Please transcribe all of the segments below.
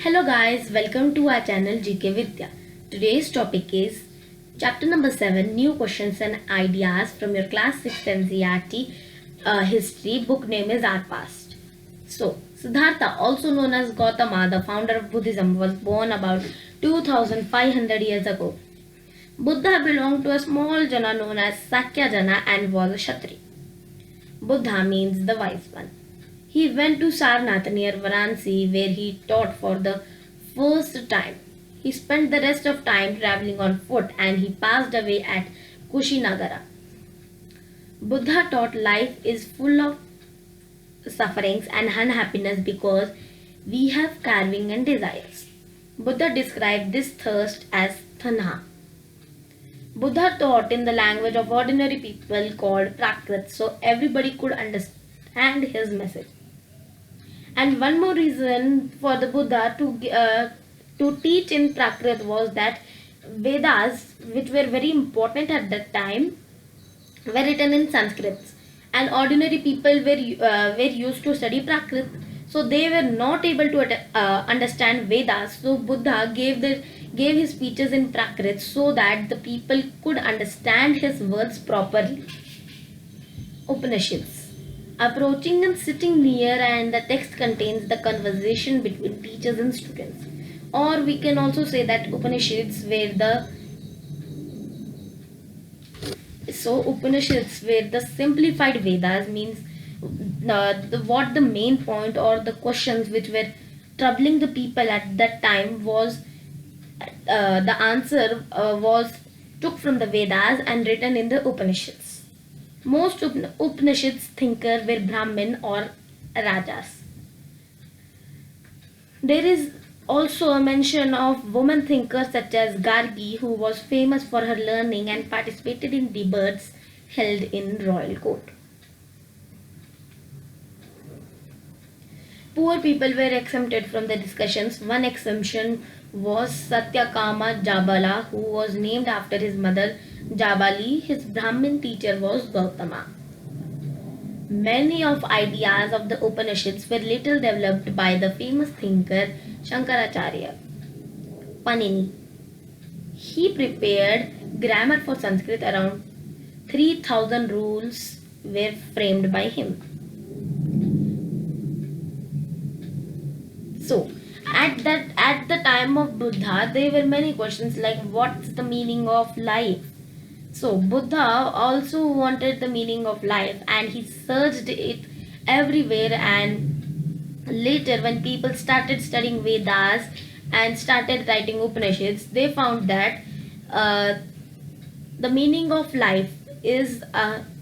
Hello guys, welcome to our channel GK Vidya. Today's topic is chapter number 7, new questions and ideas from your class 6 NCERT history. Book name is Our Past. So, Siddhartha, also known as Gautama, the founder of Buddhism, was born about 2500 years ago. Buddha belonged to a small jana known as Sakya Jana and was a Kshatri. Buddha means the wise one. He went to Sarnath near Varanasi where he taught for the first time. He spent the rest of time traveling on foot and he passed away at Kushinagara. Buddha taught life is full of sufferings and unhappiness because we have craving and desires. Buddha described this thirst as tanha. Buddha taught in the language of ordinary people called Prakrit so everybody could understand his message. And one more reason for the Buddha to teach in Prakrit was that Vedas, which were very important at that time, were written in Sanskrit, and ordinary people were used to study Prakrit, so they were not able to understand Vedas. So Buddha gave his speeches in Prakrit so that the people could understand his words properly. Upanishads. Approaching and sitting near, and the text contains the conversation between teachers and students. Or we can also say that Upanishads were the simplified Vedas, means what the main point or the questions which were troubling the people at that time was the answer was took from the Vedas and written in the Upanishads. Most Upanishads thinkers were Brahmin or Rajas. There is also a mention of women thinkers such as Gargi, who was famous for her learning and participated in debates held in royal court. Poor people were exempted from the discussions. One exemption was Satyakama Jabala, who was named after his mother Jabali. His Brahmin teacher was Gautama. Many of ideas of the Upanishads were later developed by the famous thinker Shankaracharya. Panini. He prepared grammar for Sanskrit. Around 3000 rules were framed by him. So, at the time of Buddha, there were many questions like what's the meaning of life? So Buddha also wanted the meaning of life and he searched it everywhere, and later when people started studying Vedas and started writing Upanishads, they found that the meaning of life is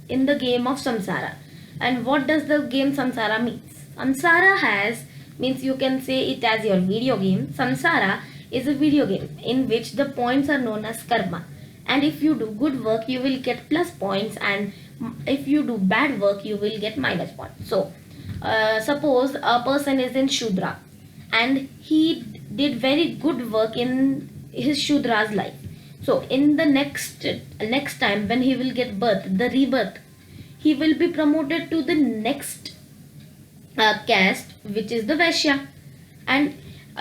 in the game of samsara. And what does the game samsara mean? Samsara means you can say it as your video game. Samsara is a video game in which the points are known as karma. And if you do good work, you will get plus points, and if you do bad work, you will get minus points. So, suppose a person is in Shudra and he did very good work in his Shudra's life. So, in the next time when he will get birth, the rebirth, he will be promoted to the next caste, which is the Vaishya, and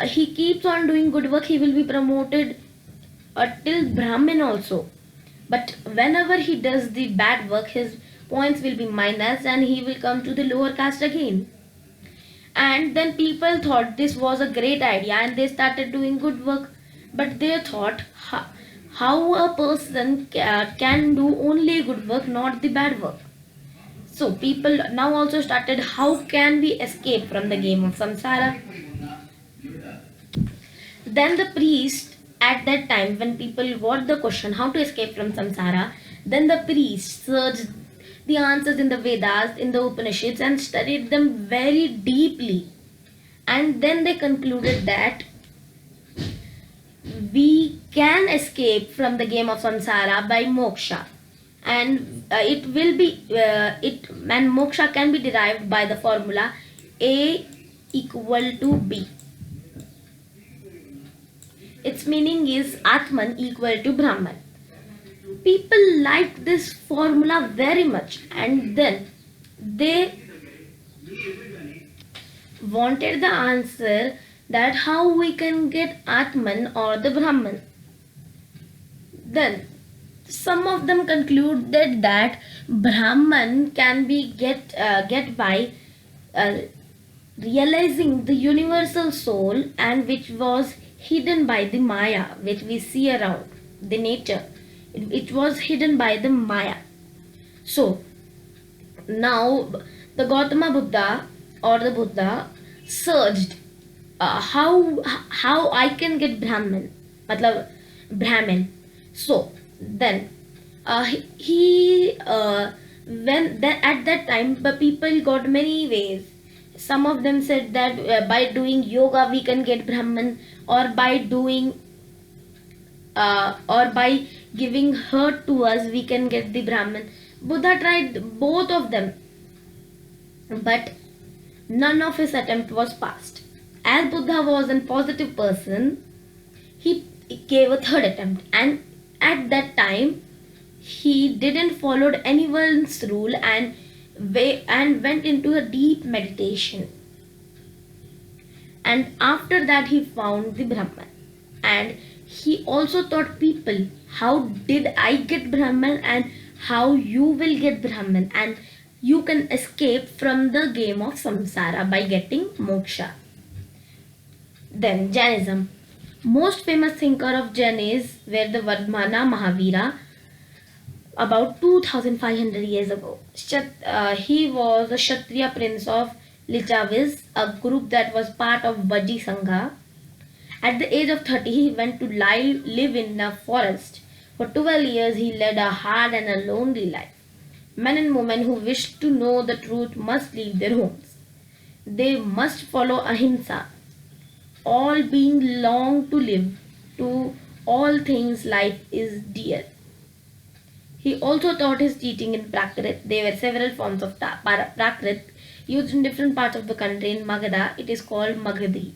he keeps on doing good work. He will be promoted till Brahmin also. But whenever he does the bad work, his points will be minus and he will come to the lower caste again. And then people thought this was a great idea and they started doing good work. But they thought how a person can do only good work, not the bad work. So people now also started, how can we escape from the game of samsara? Then the priest, at that time when people got the question how to escape from samsara, then the priest searched the answers in the Vedas, in the Upanishads, and studied them very deeply. And then they concluded that we can escape from the game of samsara by moksha. And moksha can be derived by the formula A equal to B. Its meaning is Atman equal to Brahman. People liked this formula very much, and then they wanted the answer that how we can get Atman or the Brahman. Then some of them concluded that Brahman can be get by uh, realizing the universal soul, and which was hidden by the Maya, which we see around the nature. It was hidden by the Maya. So now the Gautama Buddha or the Buddha searched how I can get Brahman, matlab Brahmin. So then he when that at that time the people got many ways. Some of them said that by doing yoga we can get Brahman, or by doing or by giving hurt to us we can get the Brahman. Buddha tried both of them, but none of his attempt was passed. As Buddha was a positive person, he gave a third attempt, and at that time he didn't followed anyone's rule, and went into a deep meditation. And after that he found the Brahman, and he also taught people how did I get Brahman and how you will get Brahman, and you can escape from the game of samsara by getting moksha. Then Jainism. Most famous thinker of Jain is were the Vardhmana Mahavira about 2500 years ago. He was a Kshatriya prince of Lichavis, a group that was part of Baji Sangha. At the age of 30, he went to live in a forest. For 12 years, he led a hard and a lonely life. Men and women who wish to know the truth must leave their homes. They must follow ahimsa. All being long to live. To all things, life is dear. He also taught his teaching in Prakrit. There were several forms of Prakrit used in different parts of the country. In Magadha, it is called Magadhi.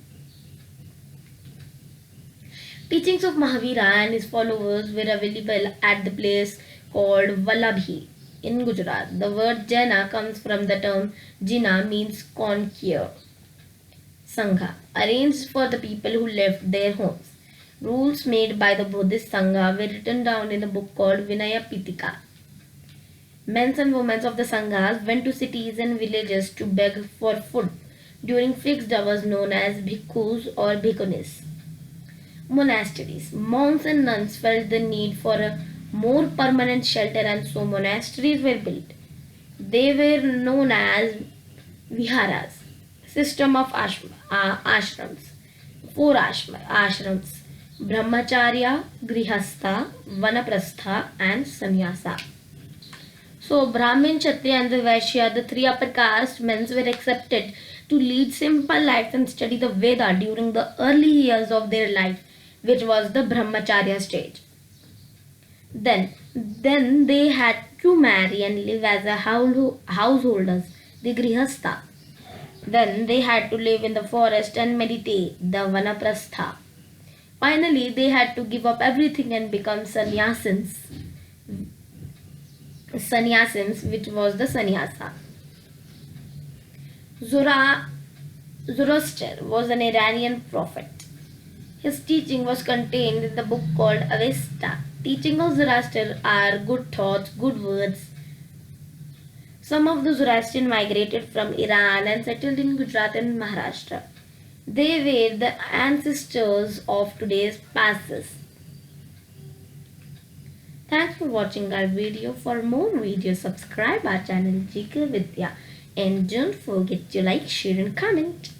Teachings of Mahavira and his followers were available at the place called Vallabhi in Gujarat. The word Jaina comes from the term Jina, means conquer. Sangha, arranged for the people who left their homes. Rules made by the Buddhist Sangha were written down in a book called Vinaya Pitaka. Men and women of the Sanghas went to cities and villages to beg for food during fixed hours known as bhikkhus or bhikkhunis. Monasteries. Monks and nuns felt the need for a more permanent shelter, and so monasteries were built. They were known as viharas. System of ashrams. Four ashrams. Brahmacharya, Grihastha, Vanaprastha and Sannyasa. So Brahmin, Kshatriya and the Vaishya, the three upper caste men were accepted to lead simple lives and study the Veda during the early years of their life, which was the Brahmacharya stage. Then they had to marry and live as a householders, the Grihastha. Then they had to live in the forest and meditate, the Vanaprastha. Finally, they had to give up everything and become sannyasins, which was the sannyasa. Zoroaster was an Iranian prophet. His teaching was contained in the book called Avesta. Teaching of Zoroaster are good thoughts, good words. Some of the Zoroastrians migrated from Iran and settled in Gujarat and Maharashtra. They were the ancestors of today's Parsis. Thanks for watching our video. For more videos, subscribe our channel GK Vidya, and don't forget to like, share and comment.